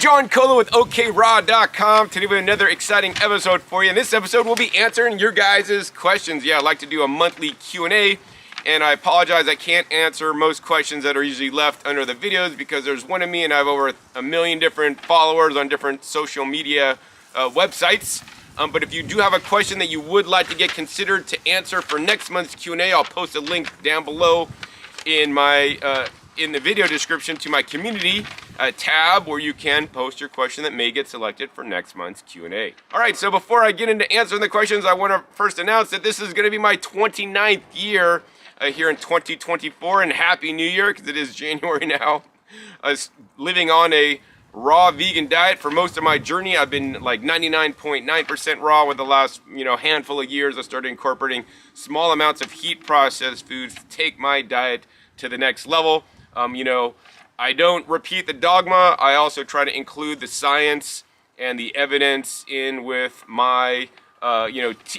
John Colo with OKRaw.com. Today we have another exciting episode for you. In this episode, we'll be answering your guys' questions. Yeah, I like to do a monthly Q&A, and I apologize I can't answer most questions that are usually left under the videos because there's one of me and I have over a million different followers on different social media websites. But if you do have a question that you would like to get considered to answer for next month's Q&A, I'll post a link down below in my in the video description to my community tab where you can post your question that may get selected for next month's Q&A. All right, so before I get into answering the questions, I want to first announce that this is going to be my 29th year here in 2024, and Happy New Year, because it is January now. Living on a raw vegan diet for most of my journey. I've been like 99.9% raw with the last handful of years. I started incorporating small amounts of heat processed foods to take my diet to the next level. I don't repeat the dogma. I also try to include the science and the evidence in with my,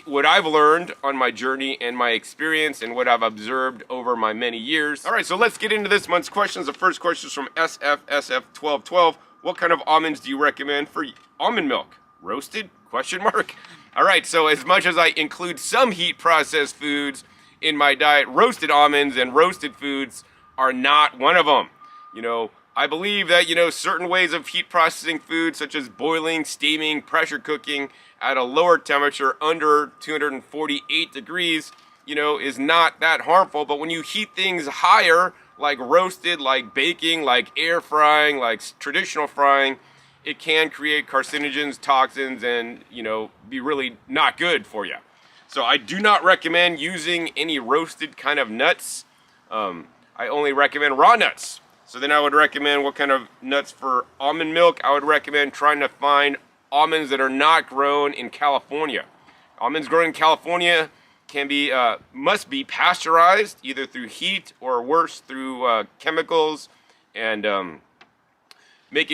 what I've learned on my journey and my experience and what I've observed over my many years. All right, so let's get into this month's questions. The first question is from SFSF1212. What kind of almonds do you recommend for almond milk? Roasted? Question mark. All right, so as much as I include some heat processed foods in my diet, roasted almonds and roasted foods are not one of them. I believe that, certain ways of heat processing food, such as boiling, steaming, pressure cooking at a lower temperature under 248 degrees, is not that harmful. But when you heat things higher, like roasted, like baking, like air frying, like traditional frying, it can create carcinogens, toxins, and, be really not good for you. So I do not recommend using any roasted kind of nuts. I only recommend raw nuts. So then I would recommend what kind of nuts for almond milk. I would recommend trying to find almonds that are not grown in California. Almonds grown in California must be pasteurized either through heat or worse through chemicals and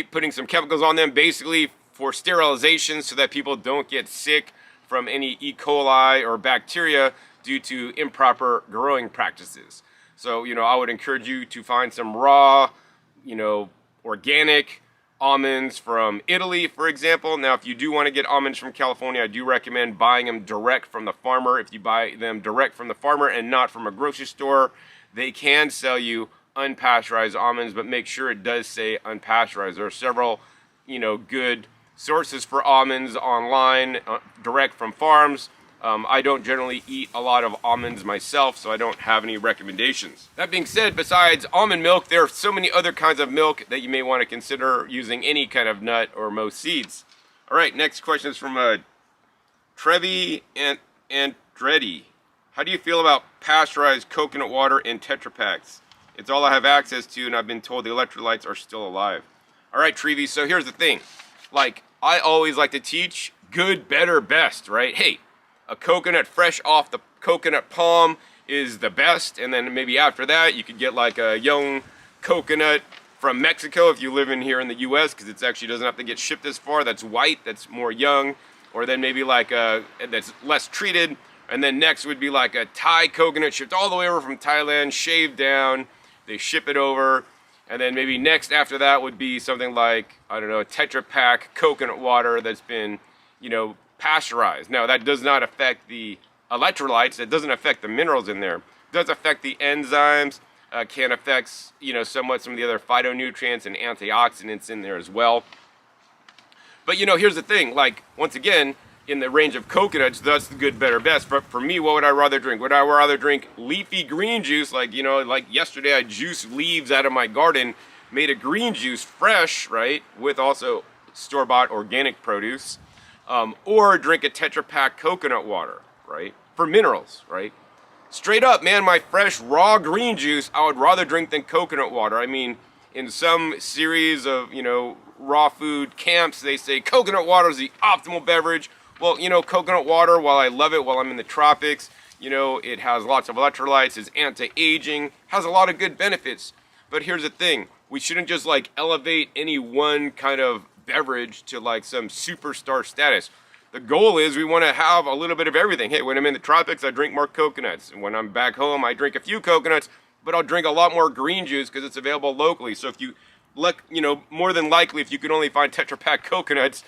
putting some chemicals on them basically for sterilization so that people don't get sick from any E. coli or bacteria due to improper growing practices. So, I would encourage you to find some raw, organic almonds from Italy, for example. Now, if you do want to get almonds from California, I do recommend buying them direct from the farmer. If you buy them direct from the farmer and not from a grocery store, they can sell you unpasteurized almonds, but make sure it does say unpasteurized. There are several, good sources for almonds online, direct from farms. I don't generally eat a lot of almonds myself, so I don't have any recommendations. That being said, besides almond milk, there are so many other kinds of milk that you may want to consider using any kind of nut or most seeds. All right, next question is from Trevi Andretti. How do you feel about pasteurized coconut water in Tetra Paks? It's all I have access to, and I've been told the electrolytes are still alive. All right, Trevi, so here's the thing. I always like to teach good, better, best, right? Hey, a coconut fresh off the coconut palm is the best, and then maybe after that you could get like a young coconut from Mexico if you live in here in the US, because it actually doesn't have to get shipped this far. That's white, that's more young. Or then maybe like that's less treated. And then next would be like a Thai coconut shipped all the way over from Thailand, shaved down, they ship it over. And then maybe next after that would be something like, I don't know, a Tetra Pak coconut water that's been, pasteurized. Now, that does not affect the electrolytes. It doesn't affect the minerals in there. It does affect the enzymes. Can affect, somewhat some of the other phytonutrients and antioxidants in there as well. But, here's the thing. Once again, in the range of coconuts, that's the good, better, best. But for me, what would I rather drink? Would I rather drink leafy green juice? Like yesterday I juiced leaves out of my garden, made a green juice fresh, right? With also store-bought organic produce. Or drink a Tetra Pak coconut water, right? For minerals, right? Straight up, man, my fresh raw green juice, I would rather drink than coconut water. I mean, in some series of, raw food camps, they say coconut water is the optimal beverage. Well, coconut water, while I love it while I'm in the tropics, it has lots of electrolytes, is anti-aging, has a lot of good benefits. But here's the thing. We shouldn't just elevate any one kind of beverage to some superstar status. The goal is we want to have a little bit of everything. Hey, when I'm in the tropics, I drink more coconuts. And when I'm back home, I drink a few coconuts, but I'll drink a lot more green juice because it's available locally. So if you more than likely, if you can only find Tetra Pak coconuts,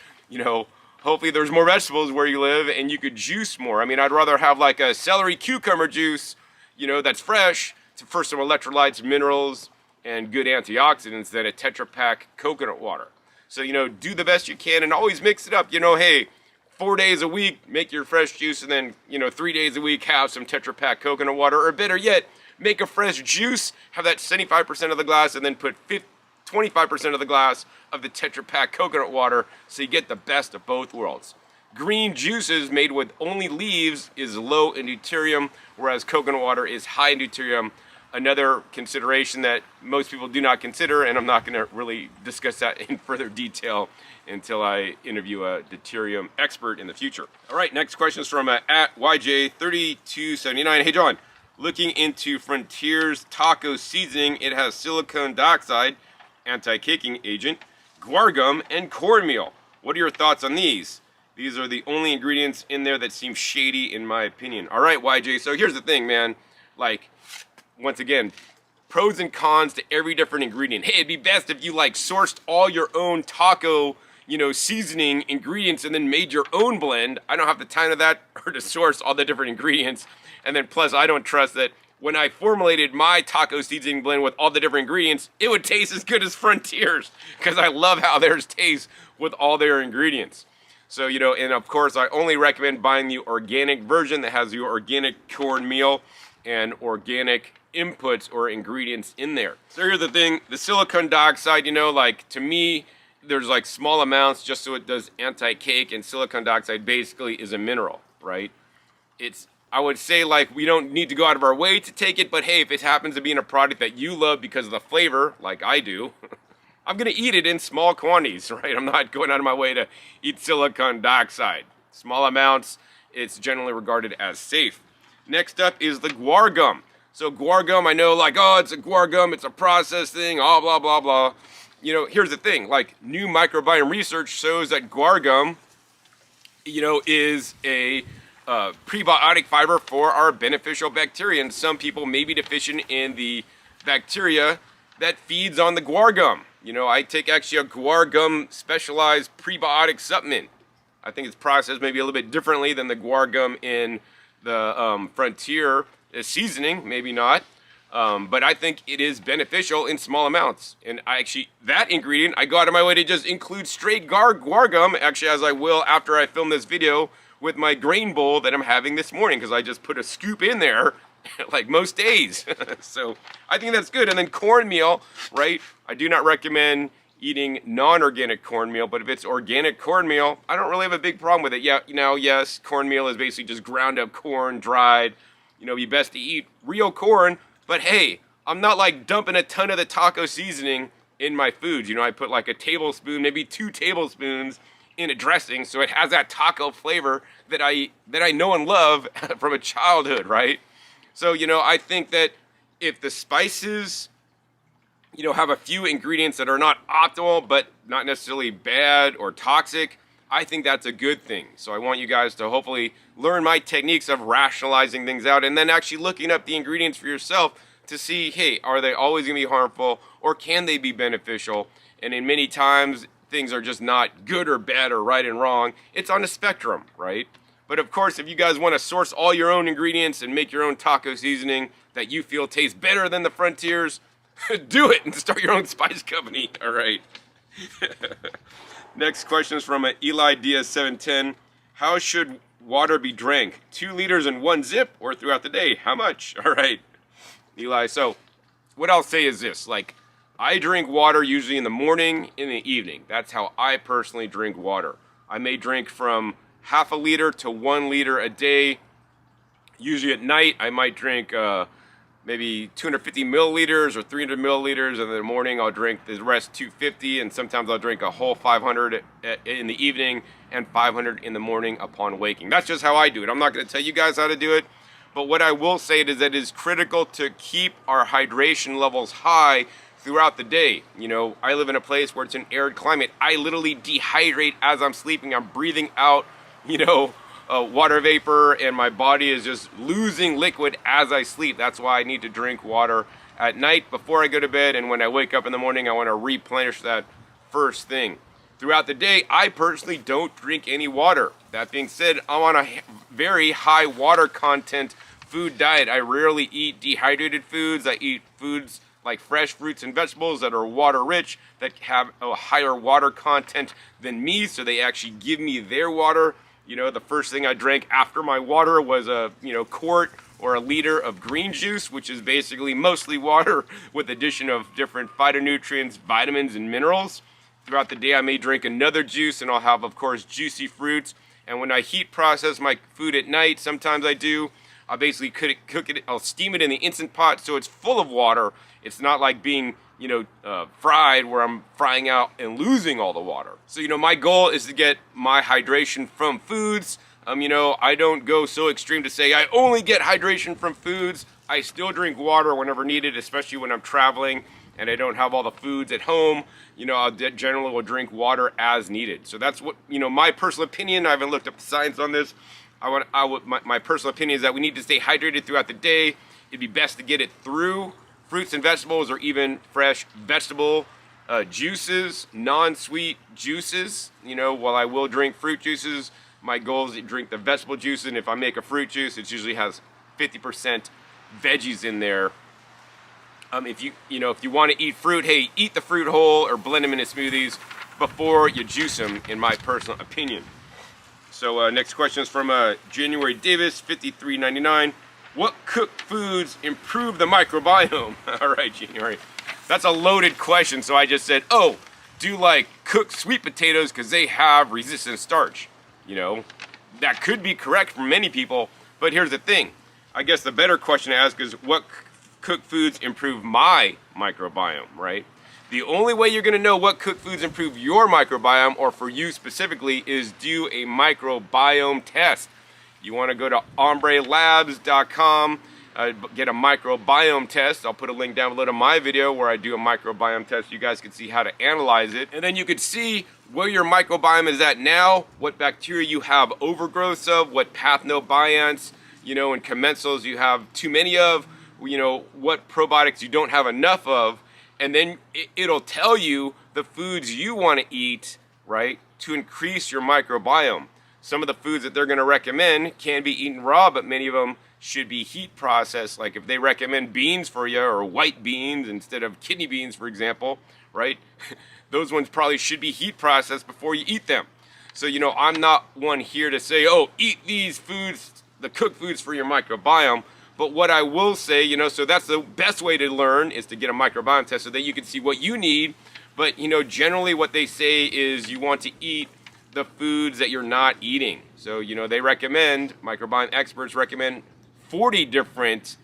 hopefully there's more vegetables where you live and you could juice more. I mean, I'd rather have like a celery cucumber juice, that's fresh, for some electrolytes, minerals, and good antioxidants than a Tetra Pak coconut water. So, do the best you can and always mix it up. Hey, 4 days a week, make your fresh juice, and then, 3 days a week, have some Tetra Pak coconut water, or better yet, make a fresh juice, have that 75% of the glass, and then put 25% of the glass of the Tetra Pak coconut water, so you get the best of both worlds. Green juices made with only leaves is low in deuterium, whereas coconut water is high in deuterium. Another consideration that most people do not consider, and I'm not going to really discuss that in further detail until I interview a deuterium expert in the future. All right, next question is from at YJ3279. Hey, John, looking into Frontier's taco seasoning, it has silicone dioxide, anti-caking agent, guar gum, and cornmeal. What are your thoughts on these? These are the only ingredients in there that seem shady in my opinion. All right, YJ, so here's the thing, man. Once again, pros and cons to every different ingredient. Hey, it'd be best if you sourced all your own taco, seasoning ingredients and then made your own blend. I don't have the time of that or to source all the different ingredients. And then plus, I don't trust that when I formulated my taco seasoning blend with all the different ingredients, it would taste as good as Frontier's, because I love how theirs tastes with all their ingredients. So, and of course, I only recommend buying the organic version that has your organic cornmeal and organic inputs or ingredients in there. So here's the thing, the silicone dioxide, to me, there's small amounts just so it does anti-cake, and silicone dioxide basically is a mineral, right? I would say we don't need to go out of our way to take it, but hey, if it happens to be in a product that you love because of the flavor, like I do, I'm gonna eat it in small quantities, right? I'm not going out of my way to eat silicone dioxide. Small amounts, it's generally regarded as safe. Next up is the guar gum. So guar gum, I know it's a guar gum, it's a processed thing, blah, blah, blah, blah. Here's the thing, new microbiome research shows that guar gum, is a prebiotic fiber for our beneficial bacteria. And some people may be deficient in the bacteria that feeds on the guar gum. I take actually a guar gum specialized prebiotic supplement. I think it's processed maybe a little bit differently than the guar gum in the Frontier seasoning, maybe not, but I think it is beneficial in small amounts. And that ingredient, I go out of my way to just include straight guar gum, actually, as I will after I film this video with my grain bowl that I'm having this morning, because I just put a scoop in there most days. So I think that's good. And then cornmeal, right? I do not recommend eating non-organic cornmeal, but if it's organic cornmeal, I don't really have a big problem with it. Yeah, yes, cornmeal is basically just ground up corn, dried. It'd be best to eat real corn, but hey, I'm not dumping a ton of the taco seasoning in my foods. I put a tablespoon, maybe 2 tablespoons in a dressing, so it has that taco flavor that I know and love from a childhood, right? So, I think that if the spices, have a few ingredients that are not optimal, but not necessarily bad or toxic, I think that's a good thing. So I want you guys to hopefully learn my techniques of rationalizing things out and then actually looking up the ingredients for yourself to see, hey, are they always going to be harmful or can they be beneficial? And in many times, things are just not good or bad or right and wrong. It's on a spectrum, right? But of course, if you guys want to source all your own ingredients and make your own taco seasoning that you feel tastes better than the Frontiers, do it and start your own spice company. All right. Next question is from Eli Diaz 710. How should water be drank? 2 liters in 1 zip or throughout the day? How much? All right, Eli. So what I'll say is this, I drink water usually in the morning, in the evening. That's how I personally drink water. I may drink from half a liter to 1 liter a day. Usually at night, I might drink maybe 250 milliliters or 300 milliliters, and in the morning I'll drink the rest 250, and sometimes I'll drink a whole 500 in the evening and 500 in the morning upon waking. That's just how I do it. I'm not going to tell you guys how to do it, but what I will say is that it is critical to keep our hydration levels high throughout the day. I live in a place where it's an arid climate. I literally dehydrate as I'm sleeping. I'm breathing out, water vapor, and my body is just losing liquid as I sleep. That's why I need to drink water at night before I go to bed, and when I wake up in the morning, I want to replenish that first thing. Throughout the day, I personally don't drink any water. That being said, I'm on a very high water content food diet. I rarely eat dehydrated foods. I eat foods like fresh fruits and vegetables that are water rich, that have a higher water content than me, so they actually give me their water. You know, the first thing I drank after my water was a quart or a liter of green juice, which is basically mostly water with addition of different phytonutrients, vitamins, and minerals. Throughout the day, I may drink another juice, and I'll have, of course, juicy fruits. And when I heat process my food at night, sometimes I do, I'll basically cook it, I'll steam it in the Instant Pot, so it's full of water. It's not like being, fried, where I'm frying out and losing all the water. So, my goal is to get my hydration from foods. I don't go so extreme to say I only get hydration from foods. I still drink water whenever needed, especially when I'm traveling and I don't have all the foods at home. I generally will drink water as needed. So that's what, my personal opinion. I haven't looked up the science on this. My personal opinion is that we need to stay hydrated throughout the day. It'd be best to get it through fruits and vegetables, or even fresh vegetable juices, non-sweet juices. While I will drink fruit juices, my goal is to drink the vegetable juices. And if I make a fruit juice, it usually has 50% veggies in there. If you want to eat fruit, hey, eat the fruit whole or blend them into smoothies before you juice them, in my personal opinion. So next question is from January Davis, 5399. What cooked foods improve the microbiome? All right, January. That's a loaded question, so I just said, do like cooked sweet potatoes because they have resistant starch. That could be correct for many people, but here's the thing. I guess the better question to ask is, what cooked foods improve my microbiome, right? The only way you're going to know what cooked foods improve your microbiome, or for you specifically, is do a microbiome test. You want to go to hombrelabs.com, get a microbiome test. I'll put a link down below to my video where I do a microbiome test. You guys can see how to analyze it. And then you could see where your microbiome is at now, what bacteria you have overgrowths of, what pathnobionts, and commensals you have too many of, what probiotics you don't have enough of. And then it'll tell you the foods you want to eat, right, to increase your microbiome. Some of the foods that they're going to recommend can be eaten raw, but many of them should be heat processed. Like if they recommend beans for you, or white beans instead of kidney beans, for example, right? Those ones probably should be heat processed before you eat them. So, I'm not one here to say, eat these foods, the cooked foods, for your microbiome. But what I will say, so that's the best way to learn, is to get a microbiome test so that you can see what you need. But, generally what they say is you want to eat the foods that you're not eating. So, they recommend, microbiome experts recommend 40 different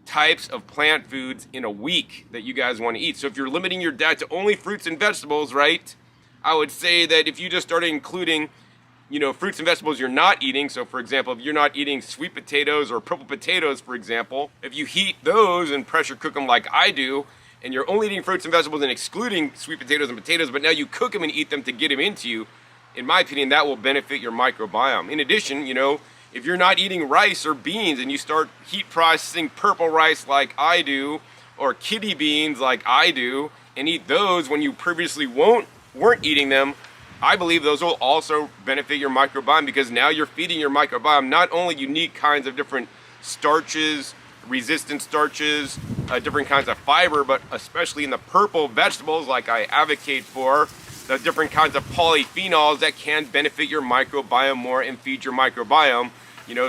types of plant foods in a week that you guys want to eat. So if you're limiting your diet to only fruits and vegetables, right, I would say that if you just started including fruits and vegetables you're not eating. So for example, if you're not eating sweet potatoes or purple potatoes, for example, if you heat those and pressure cook them like I do, and you're only eating fruits and vegetables and excluding sweet potatoes and potatoes, but now you cook them and eat them to get them into you, in my opinion, that will benefit your microbiome. In addition, if you're not eating rice or beans and you start heat processing purple rice like I do, or kidney beans like I do, and eat those when you previously weren't eating them, I believe those will also benefit your microbiome, because now you're feeding your microbiome not only unique kinds of different starches, resistant starches, different kinds of fiber, but especially in the purple vegetables like I advocate for, the different kinds of polyphenols that can benefit your microbiome more and feed your microbiome.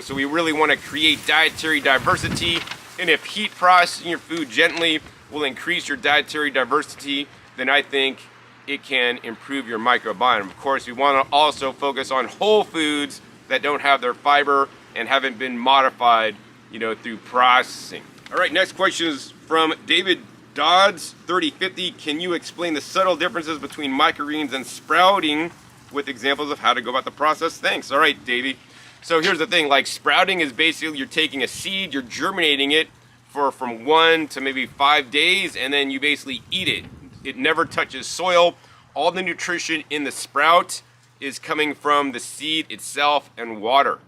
So we really want to create dietary diversity, and if heat processing your food gently will increase your dietary diversity, then I think it can improve your microbiome. Of course, we want to also focus on whole foods that don't have their fiber and haven't been modified, through processing. All right, next question is from David Dodds, 3050. Can you explain the subtle differences between microgreens and sprouting with examples of how to go about the process? Thanks. All right, Davey. So here's the thing, like sprouting is basically you're taking a seed, you're germinating it for from 1 to maybe 5 days, and then you basically eat it. It never touches soil. All the nutrition in the sprout is coming from the seed itself and water.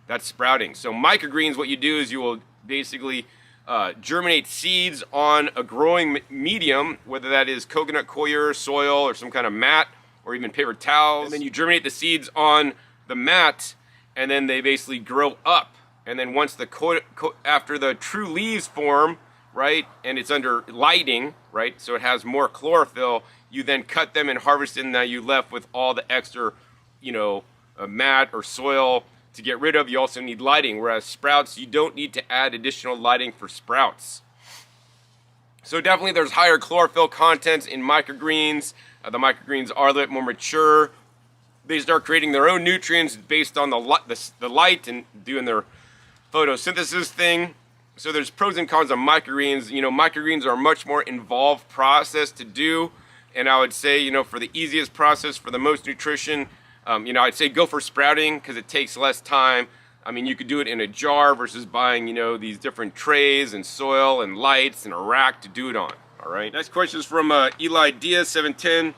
That's sprouting. So microgreens, what you do is you will basically germinate seeds on a growing medium, whether that is coconut coir, soil, or some kind of mat, or even paper towels. And then you germinate the seeds on the mat, and then they basically grow up. And then once after the true leaves form, right, and it's under lighting, right, so it has more chlorophyll, you then cut them and harvest it, and now you left with all the extra, mat or soil to get rid of. You also need lighting, whereas sprouts, you don't need to add additional lighting for sprouts. So definitely there's higher chlorophyll contents in microgreens. The microgreens are a little bit more mature. They start creating their own nutrients based on the light and doing their photosynthesis thing. So there's pros and cons of microgreens. Microgreens are a much more involved process to do. And I would say, for the easiest process, for the most nutrition, I'd say go for sprouting because it takes less time. I mean, you could do it in a jar versus buying, these different trays and soil and lights and a rack to do it on. All right. Next question is from Eli Diaz 710.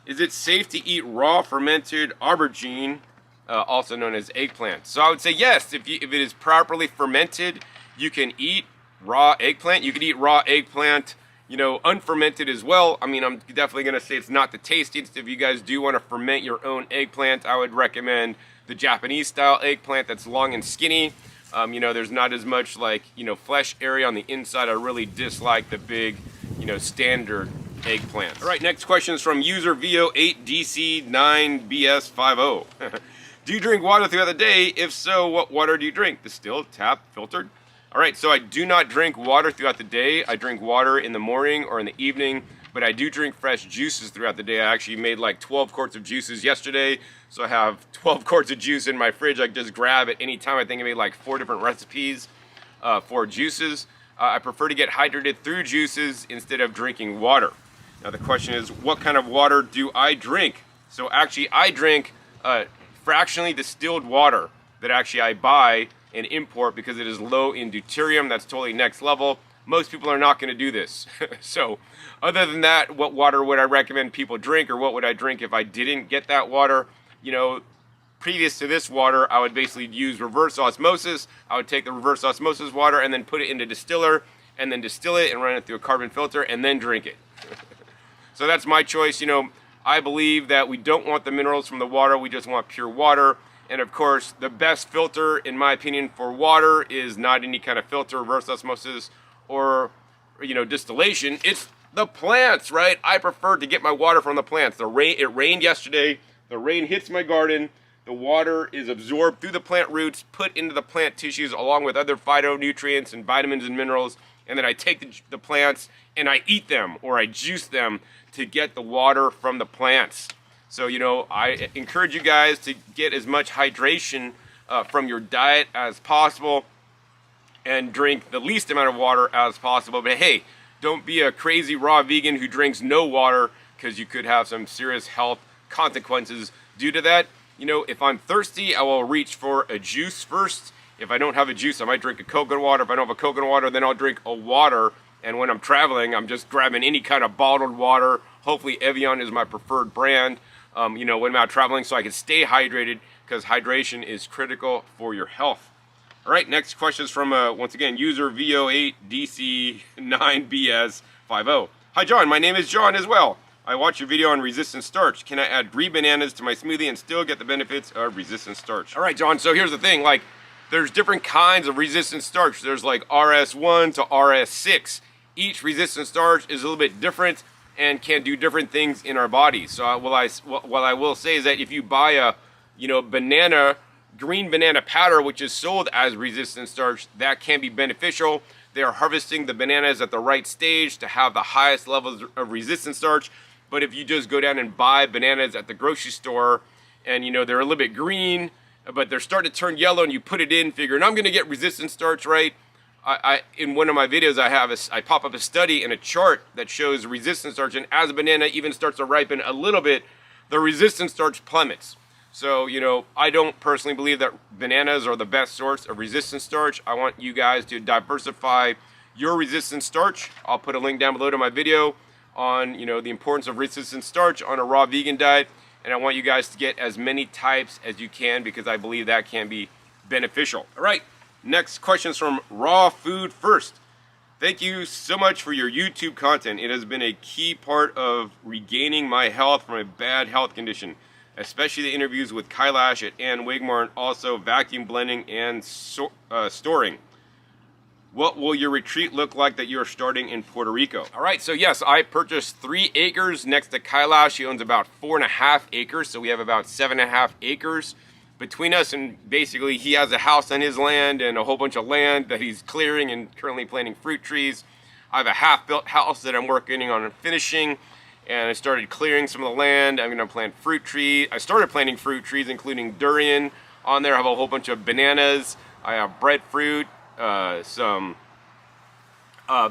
Is it safe to eat raw fermented aubergine, also known as eggplant? So I would say yes. If it is properly fermented, you can eat raw eggplant. You could eat raw eggplant, unfermented as well. I mean, I'm definitely going to say it's not the tastiest. If you guys do want to ferment your own eggplant, I would recommend the Japanese style eggplant that's long and skinny. There's not as much flesh area on the inside. I really dislike the big, standard eggplant. All right, next question is from user VO8DC9BS50. Do you drink water throughout the day? If so, what water do you drink? Distilled, tap, filtered? All right, so I do not drink water throughout the day. I drink water in the morning or in the evening, but I do drink fresh juices throughout the day. I actually made like 12 quarts of juices yesterday, so I have 12 quarts of juice in my fridge. I can just grab at any time. I think I made like 4 different recipes for juices. I prefer to get hydrated through juices instead of drinking water. Now the question is, what kind of water do I drink? So actually I drink fractionally distilled water that actually I buy and import because it is low in deuterium. That's totally next level. Most people are not going to do this. So other than that, what water would I recommend people drink, or what would I drink if I didn't get that water? Previous to this water, I would basically use reverse osmosis. I would take the reverse osmosis water and then put it into distiller and then distill it and run it through a carbon filter and then drink it. So that's my choice. I believe that we don't want the minerals from the water. We just want pure water. And of course, the best filter, in my opinion, for water is not any kind of filter, reverse osmosis, or distillation. It's the plants, right? I prefer to get my water from the plants. It rained yesterday. The rain hits my garden. The water is absorbed through the plant roots, put into the plant tissues along with other phytonutrients and vitamins and minerals. And then I take the plants and I eat them, or I juice them to get the water from the plants. So, I encourage you guys to get as much hydration from your diet as possible and drink the least amount of water as possible. But hey, don't be a crazy raw vegan who drinks no water, because you could have some serious health consequences due to that. If I'm thirsty, I will reach for a juice first. If I don't have a juice, I might drink a coconut water. If I don't have a coconut water, then I'll drink a water. And when I'm traveling, I'm just grabbing any kind of bottled water. Hopefully Evian is my preferred brand, when I'm out traveling, so I can stay hydrated, because hydration is critical for your health. All right, next question is from, once again, user VO8DC9BS50. Hi, John. My name is John as well. I watched your video on resistant starch. Can I add green bananas to my smoothie and still get the benefits of resistant starch? All right, John. So here's the thing. There's different kinds of resistant starch. There's RS1 to RS6. Each resistant starch is a little bit different and can do different things in our bodies. So what I will say is that if you buy a, green banana powder, which is sold as resistant starch, that can be beneficial. They are harvesting the bananas at the right stage to have the highest levels of resistant starch. But if you just go down and buy bananas at the grocery store and, they're a little bit green, but they're starting to turn yellow, and you put it in figuring I'm going to get resistant starch, right? In one of my videos, I pop up a study and a chart that shows resistant starch, and as a banana even starts to ripen a little bit, the resistant starch plummets. So, I don't personally believe that bananas are the best source of resistant starch. I want you guys to diversify your resistant starch. I'll put a link down below to my video on, the importance of resistant starch on a raw vegan diet. And I want you guys to get as many types as you can, because I believe that can be beneficial. All right, next question is from Raw Food First. Thank you so much for your YouTube content. It has been a key part of regaining my health from a bad health condition, especially the interviews with Kailash at Ann Wigmore and also vacuum blending and storing. What will your retreat look like that you're starting in Puerto Rico? All right, so yes, I purchased 3 acres next to Kailash. He owns about 4.5 acres, so we have about 7.5 acres between us, and basically he has a house on his land and a whole bunch of land that he's clearing and currently planting fruit trees. I have a half-built house that I'm working on finishing, and I started clearing some of the land. I'm gonna plant fruit trees. I started planting fruit trees, including durian on there. I have a whole bunch of bananas. I have breadfruit, some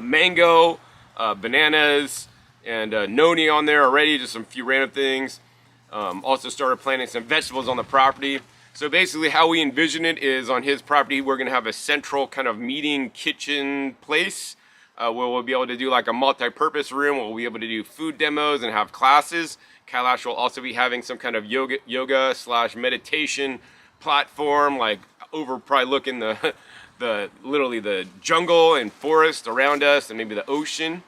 mango, bananas, and noni on there already, just some few random things. Also started planting some vegetables on the property. So basically how we envision it is on his property, we're gonna have a central kind of meeting kitchen place where we'll be able to do like a multi-purpose room where we'll be able to do food demos and have classes. Kailash will also be having some kind of yoga slash meditation platform, like probably looking literally the jungle and forest around us and maybe the ocean.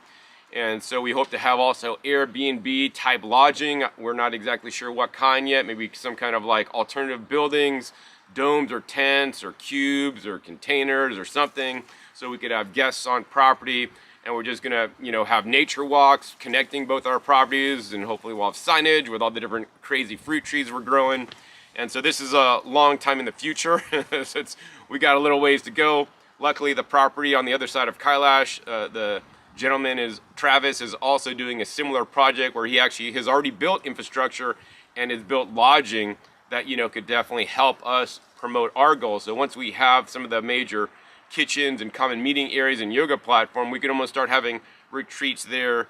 And so we hope to have also Airbnb type lodging. We're not exactly sure what kind yet. Maybe some kind of like alternative buildings, domes or tents or cubes or containers or something. So we could have guests on property, and we're just gonna, have nature walks connecting both our properties, and hopefully we'll have signage with all the different crazy fruit trees we're growing. And so this is a long time in the future. So we got a little ways to go. Luckily, the property on the other side of Kailash, the gentleman Travis is also doing a similar project where he actually has already built infrastructure and has built lodging that, could definitely help us promote our goals. So once we have some of the major kitchens and common meeting areas and yoga platform, we can almost start having retreats there,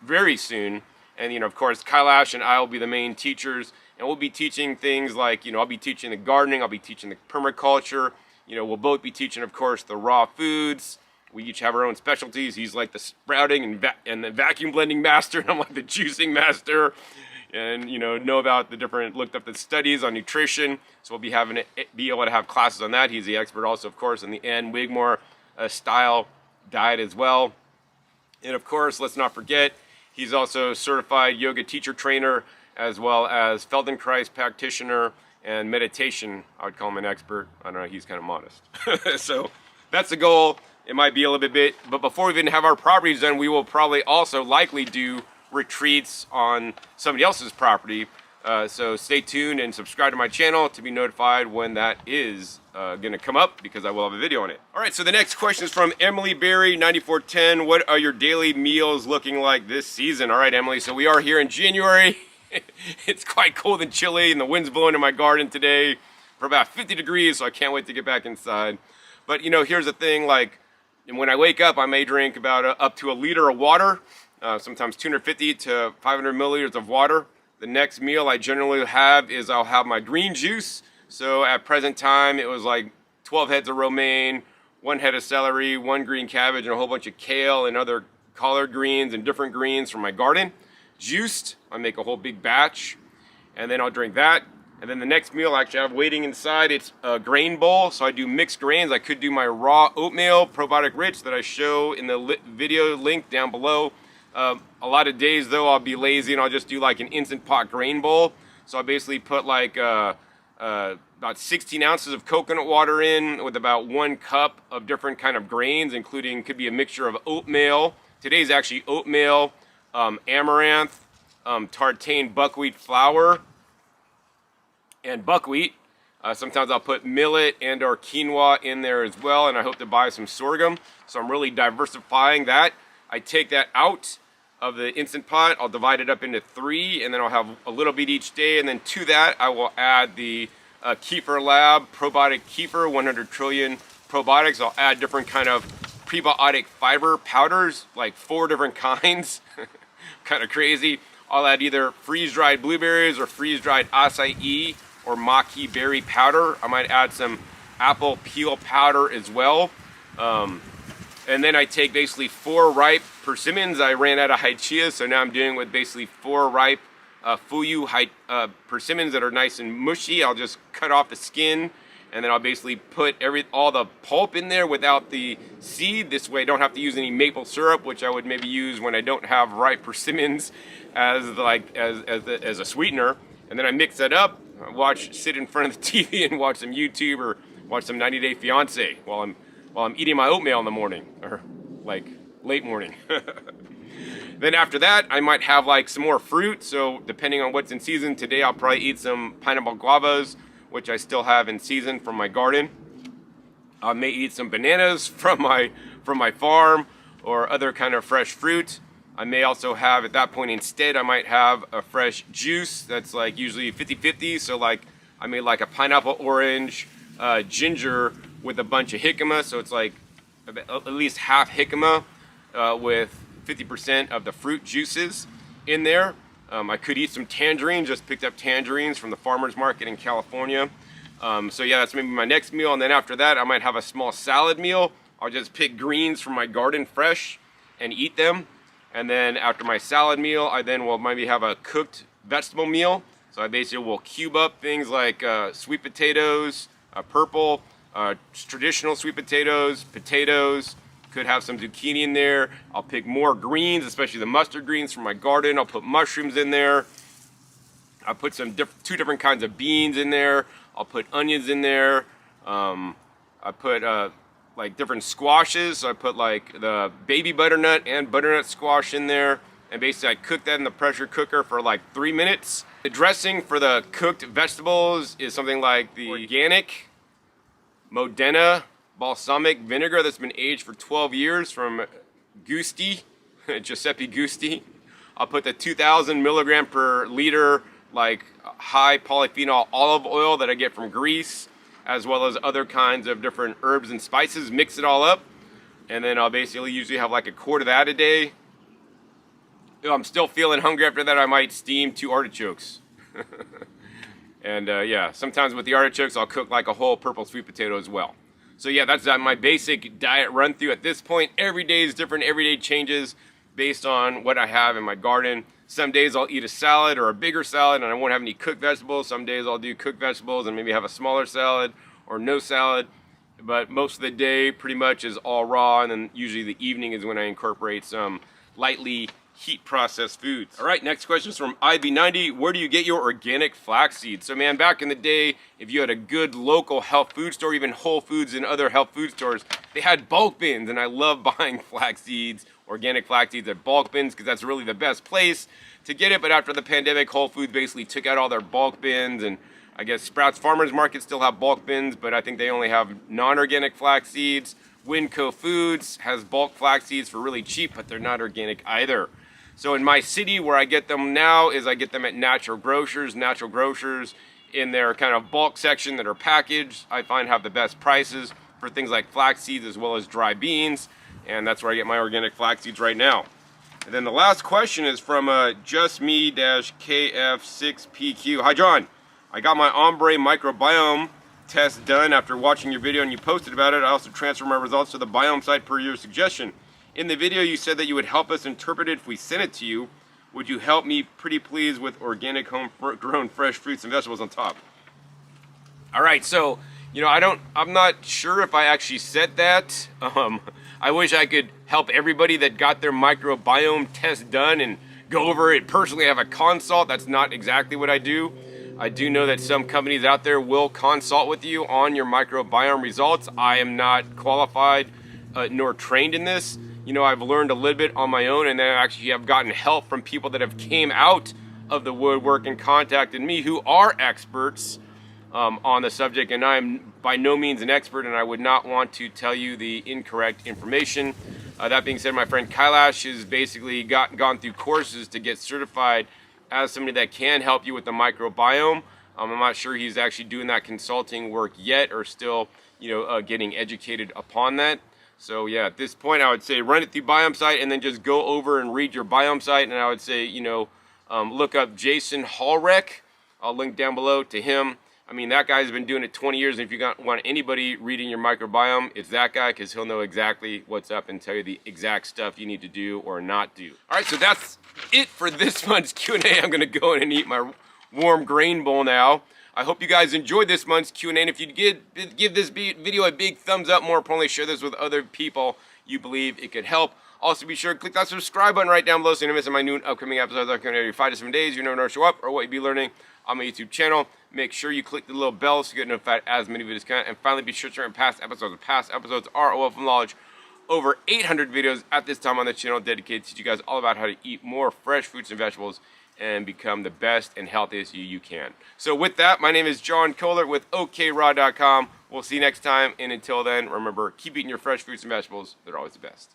very soon. And, of course, Kailash and I will be the main teachers. And we'll be teaching things like, I'll be teaching the gardening, I'll be teaching the permaculture. We'll both be teaching, of course, the raw foods. We each have our own specialties. He's like the sprouting and the vacuum blending master, and I'm like the juicing master. And, know about looked up the studies on nutrition. So we'll be able to have classes on that. He's the expert also, of course, in the Ann Wigmore style diet as well. And, of course, let's not forget, he's also a certified yoga teacher trainer, as well as Feldenkrais practitioner and meditation. I would call him an expert. I don't know, he's kind of modest. So that's the goal. It might be a little bit, but before we even have our properties done, we will probably also likely do retreats on somebody else's property. So stay tuned and subscribe to my channel to be notified when that is gonna come up, because I will have a video on it. All right, so the next question is from Emily Berry 9410. What are your daily meals looking like this season? All right, Emily, so we are here in January. It's quite cold and chilly, and the wind's blowing in my garden today for about 50 degrees, so I can't wait to get back inside. But here's the thing, like, when I wake up, I may drink about up to a liter of water, sometimes 250 to 500 milliliters of water. The next meal I generally have is I'll have my green juice. So at present time, it was like 12 heads of romaine, 1 head of celery, 1 green cabbage, and a whole bunch of kale and other collard greens and different greens from my garden. Juiced, I make a whole big batch, and then I'll drink that. And then the next meal actually I have waiting inside, it's a grain bowl. So I do mixed grains. I could do my raw oatmeal, probiotic rich, that I show in the video link down below. A lot of days though, I'll be lazy and I'll just do like an instant pot grain bowl. So I basically put like about 16 ounces of coconut water in with about 1 cup of different kind of grains, including, could be a mixture of oatmeal. Today's actually oatmeal, amaranth, tartane buckwheat flour, and buckwheat. Sometimes I'll put millet and or quinoa in there as well, and I hope to buy some sorghum. So I'm really diversifying that. I take that out of the Instant Pot, I'll divide it up into 3, and then I'll have a little bit each day, and then to that I will add the Kefir Lab Probiotic Kefir 100 trillion probiotics. I'll add different kind of prebiotic fiber powders, like 4 different kinds. Kind of crazy. I'll add either freeze-dried blueberries or freeze-dried acai or maqui berry powder. I might add some apple peel powder as well. And then I take basically 4 ripe persimmons. I ran out of haichia, so now I'm doing with basically 4 ripe fuyu persimmons that are nice and mushy. I'll just cut off the skin and then I'll basically put all the pulp in there without the seed. This way I don't have to use any maple syrup, which I would maybe use when I don't have ripe persimmons as a sweetener. And then I mix that up, sit in front of the TV and watch some YouTube or watch some 90 Day Fiance while I'm eating my oatmeal in the morning, or like late morning. Then after that, I might have like some more fruit. So depending on what's in season, today I'll probably eat some pineapple guavas, which I still have in season from my garden. I may eat some bananas from my farm or other kind of fresh fruit. I may also have, at that point instead, I might have a fresh juice that's like usually 50-50. So like I made like a pineapple orange ginger with a bunch of jicama. So it's like at least half jicama with 50% of the fruit juices in there. I could eat some tangerines, just picked up tangerines from the farmer's market in California. So yeah, that's maybe my next meal. And then after that, I might have a small salad meal. I'll just pick greens from my garden fresh and eat them. And then after my salad meal, I then will maybe have a cooked vegetable meal. So I basically will cube up things like sweet potatoes, purple, traditional sweet potatoes, could have some zucchini in there. I'll pick more greens, especially the mustard greens from my garden. I'll put mushrooms in there. I'll put two different kinds of beans in there. I'll put onions in there. I put like different squashes. So I put like the baby butternut and butternut squash in there. And basically I cook that in the pressure cooker for like 3 minutes. The dressing for the cooked vegetables is something like the organic Modena balsamic vinegar that's been aged for 12 years from Gusti, Giuseppe Gusti. I'll put the 2,000 milligram per liter like high polyphenol olive oil that I get from Greece, as well as other kinds of different herbs and spices, mix it all up, and then I'll basically usually have like a quart of that a day. If I'm still feeling hungry after that, I might steam 2 artichokes. And yeah, sometimes with the artichokes, I'll cook like a whole purple sweet potato as well. So yeah, that's my basic diet run through at this point. Every day is different, every day changes based on what I have in my garden. Some days I'll eat a salad or a bigger salad and I won't have any cooked vegetables. Some days I'll do cooked vegetables and maybe have a smaller salad or no salad. But most of the day pretty much is all raw, and then usually the evening is when I incorporate some lightly heat processed foods. All right, next question is from IB90. Where do you get your organic flaxseed? So man, back in the day, if you had a good local health food store, even Whole Foods and other health food stores, they had bulk bins, and I love buying flax seeds, organic flax seeds at bulk bins, because that's really the best place to get it. But after the pandemic, Whole Foods basically took out all their bulk bins, and I guess Sprouts Farmers Market still have bulk bins, but I think they only have non-organic flax seeds. Winco Foods has bulk flax seeds for really cheap, but they're not organic either. So in my city, where I get them now is I get them at natural grocers. Natural grocers in their kind of bulk section that are packaged, I find have the best prices for things like flax seeds as well as dry beans. And that's where I get my organic flax seeds right now. And then the last question is from justme-kf6pq. Hi John, I got my ombre microbiome test done after watching your video and you posted about it. I also transferred my results to the biome site per your suggestion. In the video, you said that you would help us interpret it if we sent it to you. Would you help me pretty please with organic home-grown fresh fruits and vegetables on top? All right, so, you know, I'm not sure if I actually said that. I wish I could help everybody that got their microbiome test done and go over it personally, have a consult. That's not exactly what I do. I do know that some companies out there will consult with you on your microbiome results. I am not qualified nor trained in this. You know, I've learned a little bit on my own, and then actually have gotten help from people that have came out of the woodwork and contacted me who are experts on the subject, and I'm by no means an expert, and I would not want to tell you the incorrect information. That being said, my friend Kailash has basically gone through courses to get certified as somebody that can help you with the microbiome. I'm not sure he's actually doing that consulting work yet, or still, you know, getting educated upon that. So yeah, at this point, I would say run it through Biome Site and then just go over and read your Biome Site. And I would say, you know, look up Jason Hallreck. I'll link down below to him. I mean, that guy's been doing it 20 years. And if you want anybody reading your microbiome, it's that guy, because he'll know exactly what's up and tell you the exact stuff you need to do or not do. All right, so that's it for this month's Q&A. I'm going to go in and eat my warm grain bowl now. I hope you guys enjoyed this month's Q&A, and if you give this video a big thumbs up, more importantly, share this with other people you believe it could help. Also, be sure to click that subscribe button right down below so you don't miss my new and upcoming episodes that are coming every 5 to 7 days. You never know to show up or what you'll be learning on my YouTube channel. Make sure you click the little bell so you get notified as many videos come out. And finally, be sure to turn past episodes. Past episodes are a wealth of knowledge. Over 800 videos at this time on the channel dedicated to teach you guys all about how to eat more fresh fruits and vegetables and become the best and healthiest you can. So with that, my name is John Kohler with OKRaw.com. We'll see you next time, and until then, remember, keep eating your fresh fruits and vegetables. They're always the best.